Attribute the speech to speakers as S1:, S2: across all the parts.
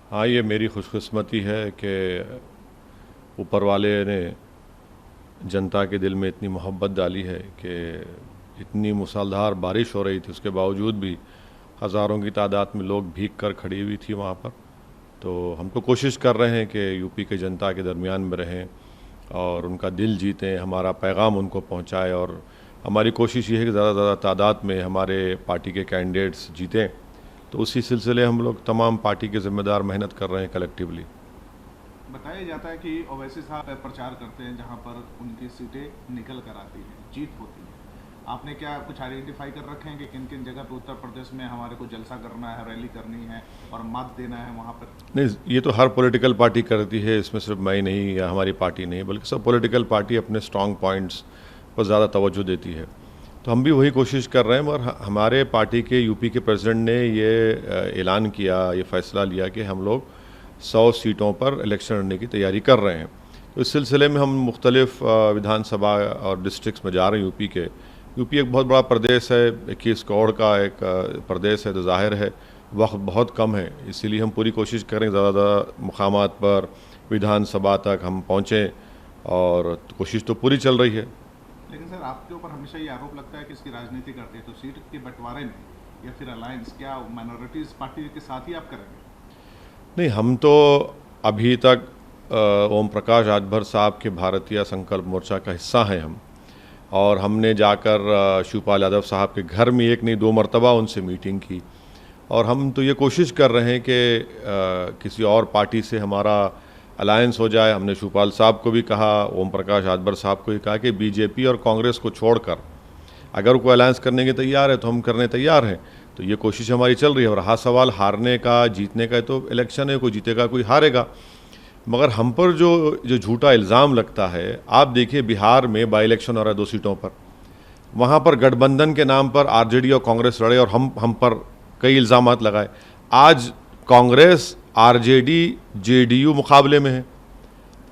S1: हाँ, ये मेरी खुशकिस्मती है कि ऊपर वाले ने जनता के दिल में इतनी मोहब्बत डाली है कि इतनी मूसलाधार बारिश हो रही थी, उसके बावजूद भी हज़ारों की तादाद में लोग भीग कर खड़ी हुई थी वहाँ पर। तो हम तो कोशिश कर रहे हैं कि यूपी के जनता के दरमियान में रहें और उनका दिल जीतें, हमारा पैगाम उनको पहुँचाएँ। और हमारी कोशिश ये है कि ज़्यादा से ज़्यादा तादाद में हमारे पार्टी के कैंडिडेट्स जीतें। तो उसी सिलसिले हम लोग तमाम पार्टी के ज़िम्मेदार मेहनत कर रहे हैं कलेक्टिवली।
S2: बताया जाता है कि ओवैसी साहब प्रचार करते हैं जहां पर उनकी सीटें निकल कर आती हैं, जीत होती है। आपने क्या कुछ आइडेंटिफाई कर रखे हैं कि किन किन जगह पर उत्तर प्रदेश में हमारे को जलसा करना है, रैली करनी है और मत देना है वहां पर?
S1: नहीं, ये तो हर पॉलिटिकल पार्टी करती है, इसमें सिर्फ मैं ही नहीं या हमारी पार्टी नहीं, बल्कि सब पॉलिटिकल पार्टी अपने स्ट्रॉन्ग पॉइंट्स पर ज़्यादा तवज्जो देती है। तो हम भी वही कोशिश कर रहे हैं। और हमारे पार्टी के यूपी के प्रेसिडेंट ने ये ऐलान किया, ये फ़ैसला लिया कि हम लोग 100 सीटों पर इलेक्शन लड़ने की तैयारी कर रहे हैं। तो इस सिलसिले में हम मुख्तलिफ़ विधानसभा और डिस्ट्रिक्ट्स में जा रहे हैं यूपी के। यूपी एक बहुत बड़ा प्रदेश है, 21 करोड़ का एक प्रदेश है, तो ज़ाहिर है वक्त बहुत कम है, इसीलिए हम पूरी कोशिश करें ज़्यादा मुकामात पर विधानसभा तक हम पहुँचें, और कोशिश तो पूरी चल रही है।
S2: लेकिन सर, आपके ऊपर हमेशा ये आरोप लगता है कि इसकी राजनीति करते हैं, तो सीट के बंटवारे में या फिर अलायंस क्या माइनॉरिटीज पार्टी के साथ ही आप करेंगे?
S1: नहीं, हम तो अभी तक ओम प्रकाश राजभर साहब के भारतीय संकल्प मोर्चा का हिस्सा हैं हम। और हमने जाकर शिवपाल यादव साहब के घर में एक नहीं 2 मरतबा उनसे मीटिंग की। और हम तो ये कोशिश कर रहे हैं कि किसी और पार्टी से हमारा अलायंस हो जाए। हमने शिवपाल साहब को भी कहा, ओम प्रकाश राजभर साहब को भी कहा कि बीजेपी और कांग्रेस को छोड़कर अगर कोई अलायंस करने के तैयार है तो हम करने तैयार हैं। तो ये कोशिश हमारी चल रही है। और रहा सवाल हारने का, जीतने का, तो इलेक्शन है, कोई जीतेगा कोई हारेगा। मगर हम पर जो झूठा इल्ज़ाम लगता है, आप देखिए बिहार में बाई इलेक्शन हो रहा है 2 सीटों पर, वहाँ पर गठबंधन के नाम पर आरजेडी और कांग्रेस लड़े और हम पर कई इल्ज़ामात लगाए। आज कांग्रेस, आरजेडी, जेडीयू मुकाबले में है,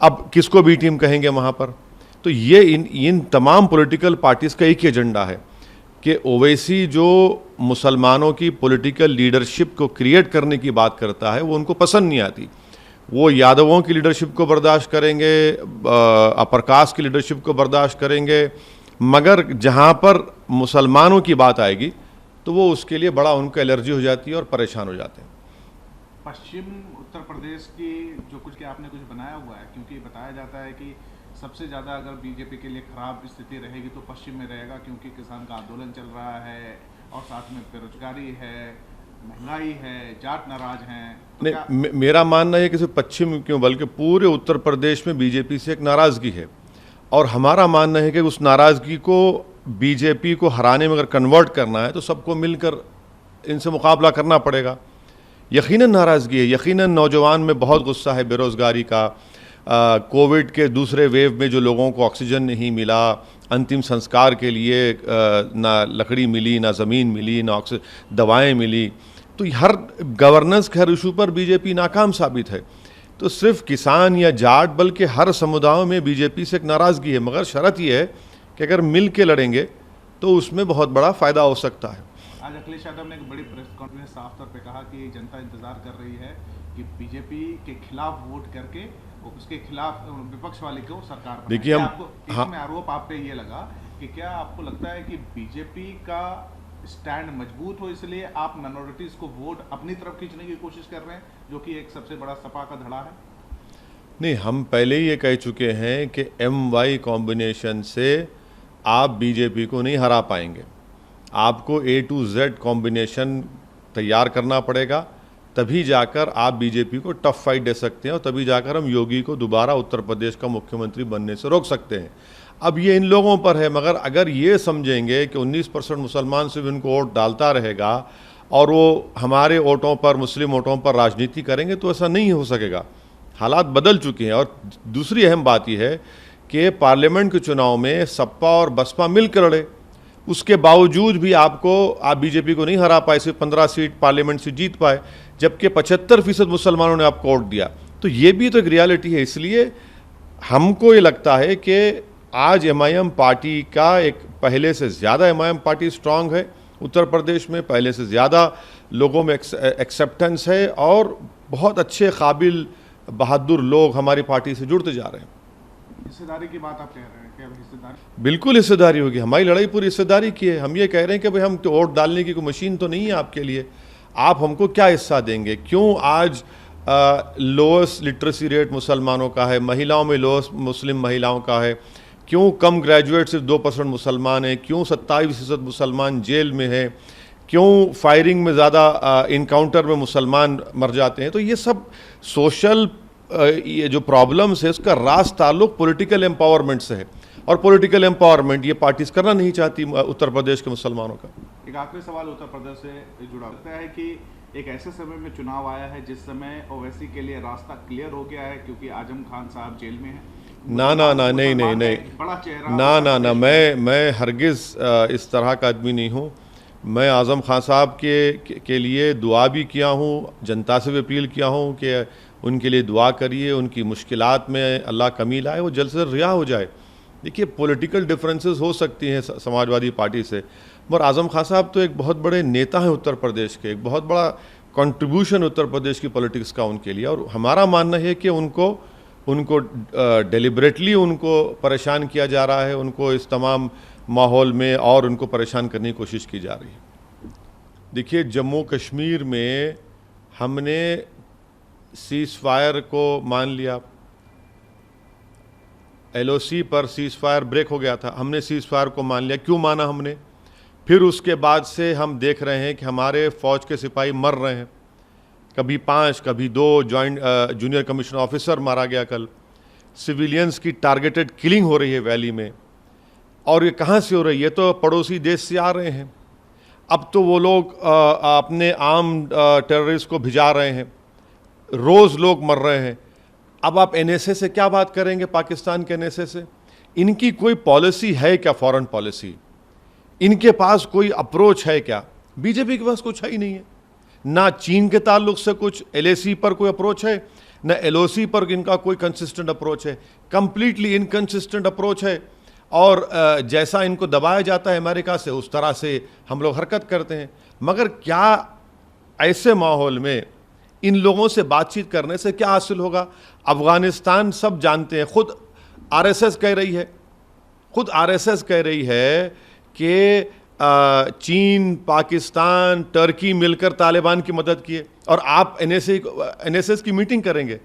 S1: अब किसको बी टीम कहेंगे वहाँ पर? तो ये इन तमाम पॉलिटिकल पार्टीज़ का एक ही एजेंडा है कि ओवैसी जो मुसलमानों की पॉलिटिकल लीडरशिप को क्रिएट करने की बात करता है वो उनको पसंद नहीं आती। वो यादवों की लीडरशिप को बर्दाश्त करेंगे, अपर कास्ट की लीडरशिप को बर्दाश्त करेंगे, मगर जहाँ पर मुसलमानों की बात आएगी तो वो उसके लिए बड़ा उनको एलर्जी हो जाती है और परेशान हो जाते हैं।
S2: पश्चिम उत्तर प्रदेश की जो कुछ के आपने कुछ बनाया हुआ है, क्योंकि बताया जाता है कि सबसे ज़्यादा अगर बीजेपी के लिए खराब स्थिति रहेगी तो पश्चिम में रहेगा, क्योंकि किसान का आंदोलन चल रहा है और साथ में बेरोजगारी है, महंगाई है, जाट नाराज हैं। तो
S1: नहीं, मेरा मानना है कि सिर्फ पश्चिम क्यों बल्कि पूरे उत्तर प्रदेश में बीजेपी से एक नाराज़गी है। और हमारा मानना है कि उस नाराज़गी को बीजेपी को हराने में अगर कन्वर्ट करना है तो सबको मिलकर इनसे मुकाबला करना पड़ेगा। यकीनन नाराज़गी है, यकीनन नौजवान में बहुत गुस्सा है बेरोज़गारी का। कोविड के दूसरे वेव में जो लोगों को ऑक्सीजन नहीं मिला, अंतिम संस्कार के लिए ना लकड़ी मिली, ना ज़मीन मिली, ना दवाएं मिली, तो हर गवर्नेंस के हर इशू पर बीजेपी नाकाम साबित है। तो सिर्फ किसान या जाट बल्कि हर समुदायों में बीजेपी से एक नाराज़गी है। मगर शर्त यह है कि अगर मिल के लड़ेंगे तो उसमें बहुत बड़ा फ़ायदा हो सकता है।
S2: आज अखिलेश यादव ने एक बड़ी प्रेस कॉन्फ्रेंस साफ तौर पे कहा कि जनता इंतजार कर रही है कि बीजेपी के खिलाफ वोट करके उसके खिलाफ विपक्ष वाले को सरकार बनाए।
S1: देखिए हम,
S2: आपको इसमें आरोप आप पे ये लगा कि क्या आपको लगता है कि बीजेपी का स्टैंड मजबूत हो इसलिए आप माइनॉरिटीज को वोट अपनी तरफ खींचने की कोशिश कर रहे हैं, जो कि एक सबसे बड़ा सपा का धड़ा है?
S1: नहीं, हम पहले ही ये कह चुके हैं कि MY कॉम्बिनेशन से आप बीजेपी को नहीं हरा पाएंगे। आपको A to Z कॉम्बिनेशन तैयार करना पड़ेगा, तभी जाकर आप बीजेपी को टफ फाइट दे सकते हैं और तभी जाकर हम योगी को दोबारा उत्तर प्रदेश का मुख्यमंत्री बनने से रोक सकते हैं। अब ये इन लोगों पर है। मगर अगर ये समझेंगे कि 19% मुसलमान से भी उनको वोट डालता रहेगा और वो हमारे वोटों पर, मुस्लिम वोटों पर राजनीति करेंगे, तो ऐसा नहीं हो सकेगा। हालात बदल चुके हैं। और दूसरी अहम बात यह है कि पार्लियामेंट के चुनाव में सपा और बसपा मिलकर लड़े, उसके बावजूद भी आप बीजेपी को नहीं हरा पाए, सिर्फ 15 सीट पार्लियामेंट से जीत पाए, जबकि 75% मुसलमानों ने आपको वोट दिया। तो ये भी तो एक रियलिटी है। इसलिए हमको ये लगता है कि आज MIM पार्टी का एक पहले से ज़्यादा MIM पार्टी स्ट्रांग है उत्तर प्रदेश में, पहले से ज़्यादा लोगों में एक्सेप्टेंस है और बहुत अच्छे काबिल बहादुर लोग हमारी पार्टी से जुड़ते जा रहे हैं।
S2: हिस्सेदारी की बात आप कह रहे हैं कि अब हिस्सेदारी
S1: बिल्कुल हिस्सेदारी होगी, हमारी लड़ाई पूरी हिस्सेदारी की है। हम ये कह रहे हैं कि भाई हम तो वोट डालने की कोई मशीन तो नहीं है आपके लिए, आप हमको क्या हिस्सा देंगे। क्यों आज लोएस्ट लिटरेसी रेट मुसलमानों का है, महिलाओं में लोएस्ट मुस्लिम महिलाओं का है, क्यों कम ग्रेजुएट सिर्फ 2% मुसलमान हैं, क्यों 27% मुसलमान जेल में है, क्यों फायरिंग में ज़्यादा इनकाउंटर में मुसलमान मर जाते हैं। तो ये सब सोशल ये जो प्रॉब्लम्स है उसका रास ताल्लुक पॉलिटिकल एम्पावरमेंट से है, और पॉलिटिकल एम्पावरमेंट ये पार्टीज करना नहीं चाहती उत्तर प्रदेश के मुसलमानों का।
S2: एक आखिरी सवाल उत्तर प्रदेश से जुड़ा लगता है कि एक ऐसे समय में चुनाव आया है जिस समय ओवैसी के लिए रास्ता क्लियर हो गया है, क्योंकि आजम खान साहब जेल में हैं।
S1: ना ना ना, नहीं नहीं नहीं,
S2: बड़ा चेहरा
S1: ना ना ना, मैं हरगिज़ इस तरह का आदमी नहीं हूँ। मैं आज़म खान साहब के लिए दुआ भी किया हूँ, जनता से भी अपील किया हूँ कि उनके लिए दुआ करिए, उनकी मुश्किलात में अल्लाह कमी लाए, वो जल्द से जल्द रिहा हो जाए। देखिए पॉलिटिकल डिफरेंसेस हो सकती हैं समाजवादी पार्टी से, मगर आज़म खान साहब तो एक बहुत बड़े नेता हैं उत्तर प्रदेश के, एक बहुत बड़ा कंट्रीब्यूशन उत्तर प्रदेश की पॉलिटिक्स का उनके लिए। और हमारा मानना है कि उनको डेलिबरेटली उनको परेशान किया जा रहा है, उनको इस तमाम माहौल में और उनको परेशान करने की कोशिश की जा रही है। देखिए जम्मू कश्मीर में हमने सीज़ फायर को मान लिया, LOC पर सीज़ फायर ब्रेक हो गया था, हमने सीज़ फायर को मान लिया। क्यों माना हमने? फिर उसके बाद से हम देख रहे हैं कि हमारे फ़ौज के सिपाही मर रहे हैं, कभी 5 कभी 2 जूनियर कमीशन ऑफिसर मारा गया कल। सिविलियंस की टारगेटेड किलिंग हो रही है वैली में, और ये कहाँ से हो रही है? ये तो पड़ोसी देश से आ रहे हैं। अब तो वो लोग अपने आम टेररिस्ट को भिजा रहे हैं, रोज़ लोग मर रहे हैं। अब आप NSA से क्या बात करेंगे? पाकिस्तान के NSA से इनकी कोई पॉलिसी है क्या? फॉरेन पॉलिसी इनके पास कोई अप्रोच है क्या? बीजेपी के पास कुछ है ही नहीं है। ना चीन के ताल्लुक से कुछ LAC पर कोई अप्रोच है, ना LOC पर इनका कोई कंसिस्टेंट अप्रोच है। कंप्लीटली इनकंसिस्टेंट अप्रोच है, और जैसा इनको दबाया जाता है अमेरिका से उस तरह से हम लोग हरकत करते हैं। मगर क्या ऐसे माहौल में इन लोगों से बातचीत करने से क्या हासिल होगा? अफ़गानिस्तान सब जानते हैं, खुद RSS कह रही है कि चीन, पाकिस्तान, टर्की मिलकर तालिबान की मदद किए, और आप NSS की मीटिंग करेंगे।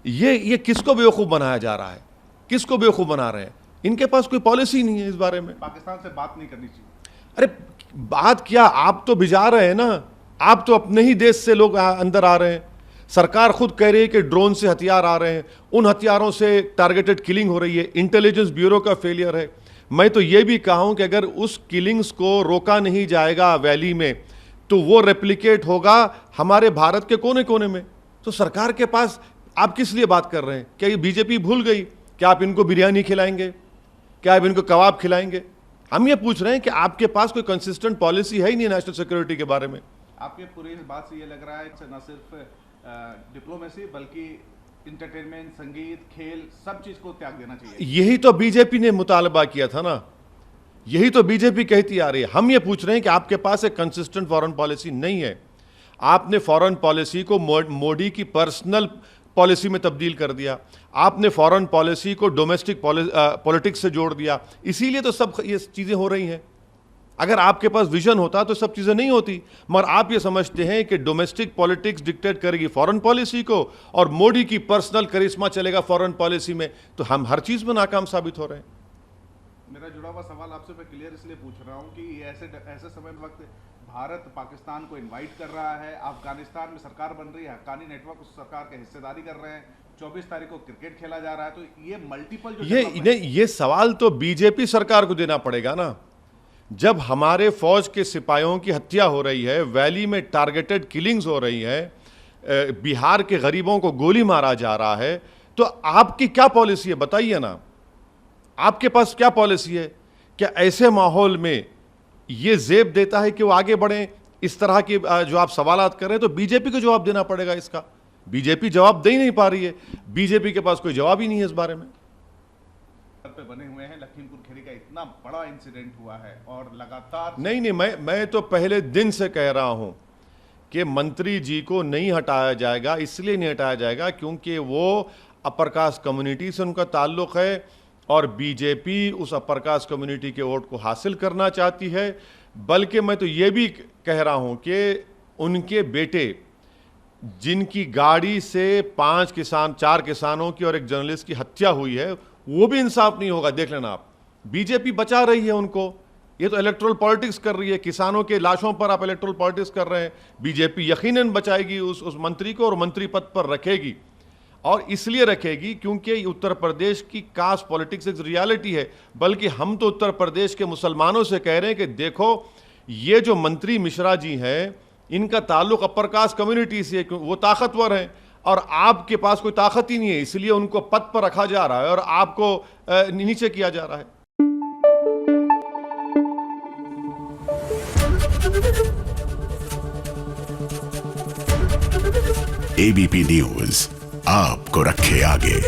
S1: ये किसको बेवकूफ़ बनाया जा रहा है? किसको बेवकूफ़ बना रहे हैं? इनके पास कोई पॉलिसी नहीं है इस बारे में।
S2: पाकिस्तान से बात नहीं करनी चाहिए।
S1: अरे बात क्या, आप तो भिजा रहे हैं ना, आप तो अपने ही देश से लोग अंदर आ रहे हैं। सरकार खुद कह रही है कि ड्रोन से हथियार आ रहे हैं, उन हथियारों से टारगेटेड किलिंग हो रही है। इंटेलिजेंस ब्यूरो का फेलियर है। मैं तो ये भी कहा हूं कि अगर उस किलिंग्स को रोका नहीं जाएगा वैली में, तो वो रेप्लिकेट होगा हमारे भारत के कोने कोने में। तो सरकार के पास आप किस लिए बात कर रहे हैं? क्या ये बीजेपी भूल गई? क्या आप इनको बिरयानी खिलाएंगे? क्या आप इनको कबाब खिलाएंगे? हम ये पूछ रहे हैं कि आपके पास कोई कंसिस्टेंट पॉलिसी है ही नहीं नेशनल सिक्योरिटी के बारे में।
S2: आपके पूरी इस बात से ये लग रहा है कि न सिर्फ डिप्लोमेसी बल्कि इंटरटेनमेंट, संगीत, खेल, सब चीज को त्याग देना चाहिए।
S1: यही तो बीजेपी ने मुतालबा किया था ना, यही तो बीजेपी कहती आ रही है। हम ये पूछ रहे हैं कि आपके पास एक कंसिस्टेंट फॉरेन पॉलिसी नहीं है। आपने फॉरेन पॉलिसी को मोदी की पर्सनल पॉलिसी में तब्दील कर दिया, आपने फॉरेन पॉलिसी को डोमेस्टिक पॉलिटिक्स से जोड़ दिया। इसीलिए तो सब ये चीज़ें हो रही हैं। अगर आपके पास विजन होता तो सब चीज़ें नहीं होती, मगर आप ये समझते हैं कि डोमेस्टिक पॉलिटिक्स डिक्टेट करेगी फॉरेन पॉलिसी को, और मोदी की पर्सनल करिश्मा चलेगा फॉरेन पॉलिसी में, तो हम हर चीज़ में नाकाम साबित हो रहे हैं।
S2: मेरा जुड़ा हुआ सवाल आपसे मैं क्लियर इसलिए पूछ रहा हूँ कि ऐसे समय में वक्त भारत पाकिस्तान को इनवाइट कर रहा है, अफगानिस्तान में सरकार बन रही है, हक्कानी नेटवर्क उस सरकार के हिस्सेदारी कर रहे हैं, 24 तारीख को क्रिकेट खेला जा रहा है। तो ये मल्टीपल जो
S1: ये सवाल तो बीजेपी सरकार को देना पड़ेगा ना। जब हमारे फौज के सिपाहियों की हत्या हो रही है, वैली में टारगेटेड किलिंग्स हो रही है, बिहार के गरीबों को गोली मारा जा रहा है, तो आपकी क्या पॉलिसी है बताइए ना। आपके पास क्या पॉलिसी है? क्या ऐसे माहौल में ये जेब देता है कि वो आगे बढ़े? इस तरह के जो आप सवालात कर रहे हैं, तो बीजेपी को जवाब देना पड़ेगा इसका। बीजेपी जवाब दे ही नहीं पा रही है, बीजेपी के पास कोई जवाब ही नहीं है इस बारे में।
S2: पे बने हुए हैं, लखीमपुर खीरी का इतना बड़ा इंसिडेंट हुआ है और लगातार
S1: नहीं, मैं तो पहले दिन से कह रहा हूं कि मंत्री जी को नहीं हटाया जाएगा। इसलिए नहीं हटाया जाएगा क्योंकि वो अपर कास्ट कम्युनिटी से उनका ताल्लुक़ है और बीजेपी उस अपर कास्ट कम्युनिटी के वोट को हासिल करना चाहती है। बल्कि मैं तो ये भी कह रहा हूँ कि उनके बेटे, जिनकी गाड़ी से 4 किसानों की और एक जर्नलिस्ट की हत्या हुई है, वो भी इंसाफ नहीं होगा। देख लेना आप, बीजेपी बचा रही है उनको। ये तो इलेक्टोरल पॉलिटिक्स कर रही है, किसानों के लाशों पर आप इलेक्टोरल पॉलिटिक्स कर रहे हैं। बीजेपी यकीनन बचाएगी उस मंत्री को और मंत्री पद पर रखेगी, और इसलिए रखेगी क्योंकि उत्तर प्रदेश की कास्ट पॉलिटिक्स एक रियलिटी है। बल्कि हम तो उत्तर प्रदेश के मुसलमानों से कह रहे हैं कि देखो, ये जो मंत्री मिश्रा जी हैं, इनका ताल्लुक अपर कास्ट कम्युनिटी से है, वो ताकतवर हैं और आपके पास कोई ताकत ही नहीं है, इसलिए उनको पद पर रखा जा रहा है और आपको नीचे किया जा रहा है।
S3: एबीपी न्यूज आपको रखे आगे।